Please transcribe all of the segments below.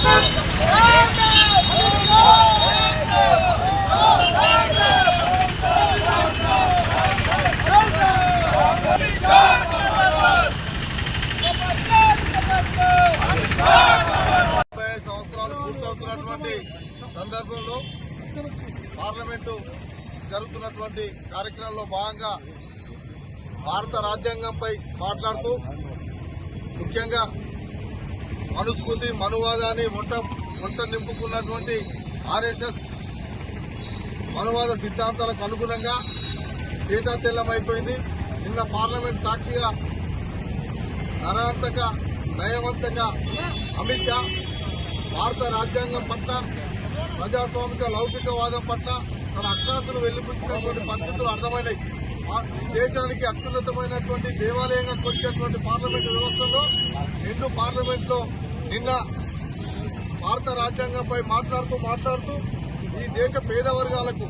సంవత్సరాలు పూర్తవుతున్నటువంటి సందర్భంలో పార్లమెంటు జరుగుతున్నటువంటి కార్యక్రమంలో భాగంగా భారత రాజ్యాంగంపై మాట్లాడుతూ ముఖ్యంగా మనుస్మృతి మనువాదాన్ని వంట నింపుకున్నటువంటి ఆర్ఎస్ఎస్ మనువాద సిద్ధాంతాలకు అనుగుణంగా తేటతెల్లమైపోయింది. నిన్న పార్లమెంట్ సాక్షిగా నరవంతక నయవంతక అమిత్ షా భారత రాజ్యాంగం పట్ల ప్రజాస్వామిక లౌకికవాదం పట్ల తన అక్రాసులు వెళ్లిపుచ్చినటువంటి పరిస్థితులు అర్థమైనాయి. ఈ దేశానికి అత్యున్నతమైనటువంటి దేవాలయంగా కొలిచేటువంటి పార్లమెంటు వ్యవస్థలో నిండు పార్లమెంట్లో నిన్న భారత రాజ్యాంగంపై మాట్లాడుతూ ఈ దేశ పేద వర్గాలకు,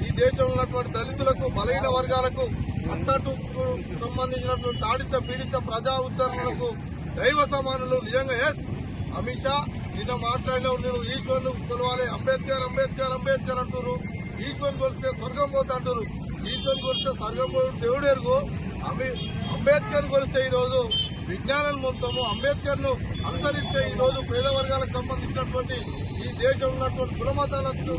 ఈ దేశంలో ఉన్నటువంటి దళితులకు, బలహీన వర్గాలకు, అట్టడుకు సంబంధించినటువంటి తాడిత పీడిత ప్రజా ఉద్ధరణలకు దైవ సమానులు నిజంగా అమిత్ షా నిన్న మాట్లాడిన నేను ఈశ్వరుని కొలవాలి, అంబేద్కర్ అంబేద్కర్ అంబేద్కర్ అంటారు. ఈశ్వరుని కొలిస్తే స్వర్గం పోతా అంటారు. ఈశ్వరుని కొలిస్తే స్వర్గం పోతే దేవుడు ఎరుగు. అంబేద్కర్ కొలిస్తే ఈరోజు విజ్ఞానం మొత్తము అంబేద్కర్ ను అనుసరిస్తే ఈరోజు పేద వర్గాలకు సంబంధించినటువంటి ఈ దేశం ఉన్నటువంటి కులమతాలకు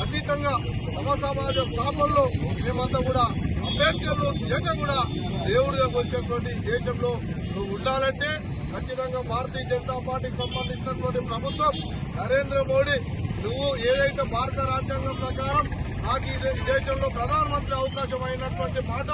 అతీతంగా సమసమాజ స్థాపనలో మేమంతా కూడా అంబేద్కర్ ను నిజంగా కూడా దేవుడిగా కొలిచేటువంటి దేశంలో నువ్వు ఉండాలంటే ఖచ్చితంగా భారతీయ జనతా పార్టీకి సంబంధించినటువంటి ప్రభుత్వం నరేంద్ర మోడీ నువ్వు ఏదైతే భారత రాజ్యాంగం ప్రకారం నాకు ఈ దేశంలో ప్రధానమంత్రి అవకాశం అయినటువంటి మాట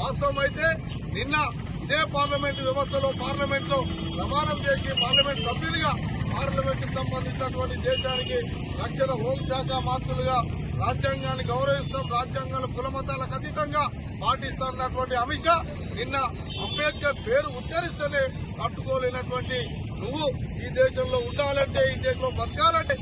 వాస్తవం అయితే నిన్న ఇదే పార్లమెంటు వ్యవస్థలో పార్లమెంట్లో ప్రమాణం చేసి పార్లమెంట్ సభ్యులుగా పార్లమెంటుకు సంబంధించినటువంటి దేశానికి రక్షణ హోంశాఖ మంత్రులుగా రాజ్యాంగాన్ని గౌరవిస్తాం, రాజ్యాంగాల కులమతాలకు అతీతంగా పాటిస్తున్నటువంటి అమిత్ షా నిన్న అంబేద్కర్ పేరు ఉచ్చరిస్తేనే తట్టుకోలేనటువంటి నువ్వు ఈ దేశంలో ఉండాలంటే, ఈ దేశంలో బతకాలంటే